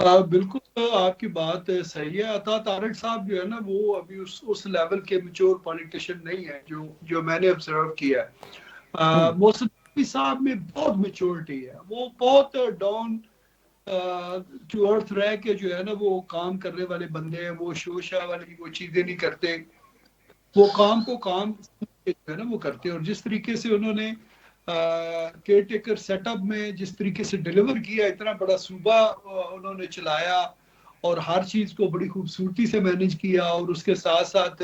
बिल्कुल आपकी बात सही है। अता तारक साहब जो है ना, वो अभी उस लेवल के मैच्योर पॉलिटिशियन नहीं है जो जो मैंने ऑब्जर्व किया है। हम्म। मोहसिन नकवी साहब में बहुत मैच्योरिटी है, वो बहुत डाउन टू अर्थ रह के जो है ना वो काम करने वाले बंदे हैं। वो शोशा वाली वो चीजें नहीं करते, वो काम को काम समझ के जो है ना वो करते हैं। और जिस तरीके से उन्होंने केयर टेकर सेटअप में जिस तरीके से डिलीवर किया, इतना बड़ा सूबा उन्होंने चलाया और हर चीज को बड़ी खूबसूरती से मैनेज किया। और उसके साथ साथ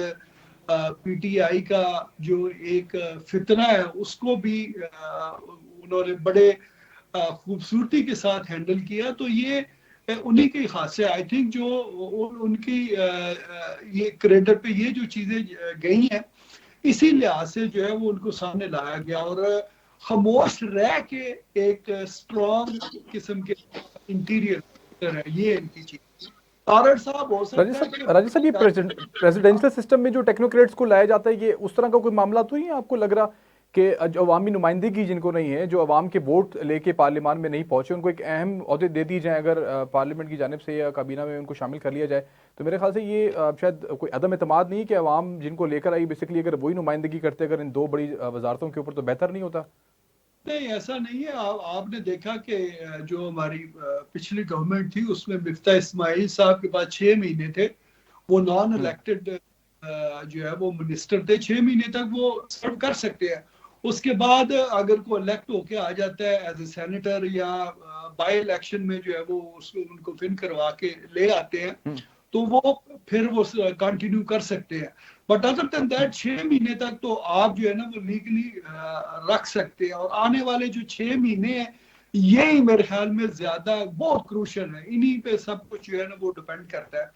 पीटीआई का जो एक फितना है उसको भी उन्होंने बड़े खूबसूरती के साथ हैंडल किया। तो ये उन्हीं के खास है आई थिंक, जो उनकी ये क्रेडिट पे ये जो चीजें गई हैं, इसी लिहाज से जो है वो उनको सामने लाया गया। और खामोश रह के एक स्ट्रॉन्ग किस्म के इंटीरियर है ये इनकी चीज। तारड़ साहब हो सकता है कि राजीव साहब, ये प्रेसिडेंशियल सिस्टम में जो टेक्नोक्रेट्स को लाया जाता है, ये उस तरह का कोई मामला तो ही है आपको लग रहा कि जो अवामी नुमाइंदगी जिनको नहीं है, जो अवाम के वोट लेके पार्लियामान में नहीं पहुंचे, उनको एक अहम ओहदे दे दी जाए अगर पार्लियामेंट की जानिब से या काबीना में उनको शामिल कर लिया जाए, तो मेरे ख्याल से ये शायद कोई अदम एतमाद नहीं है कि अवाम जिनको लेकर आई बेसिकली अगर वही नुमाइंदगी करते अगर इन दो बड़ी वजारतों के ऊपर, तो बेहतर नहीं होता? नहीं, ऐसा नहीं है। आपने देखा कि जो हमारी पिछली गवर्नमेंट थी उसमें मिफ्ता इस्माइल साहब के पास 6 महीने थे। वो नॉन हम्म। इलेक्टेड जो है वो मिनिस्टर थे, 6 महीने तक वो सर्व कर सकते हैं। उसके बाद अगर कोई इलेक्ट होके आ जाता है एज ए सेनेटर या बाई इलेक्शन में जो है वो उसको उनको फिर करवा के ले आते हैं, हम्म। तो वो फिर वो कंटिन्यू कर सकते हैं। बट अदर देन दैट 6 महीने तक तो आप जो है ना वो लीगली रख सकते हैं। और आने वाले जो 6 महीने हैं, यही मेरे ख्याल में ज्यादा बहुत क्रूशल है। इन्हीं पे सब कुछ जो है ना वो डिपेंड करता है।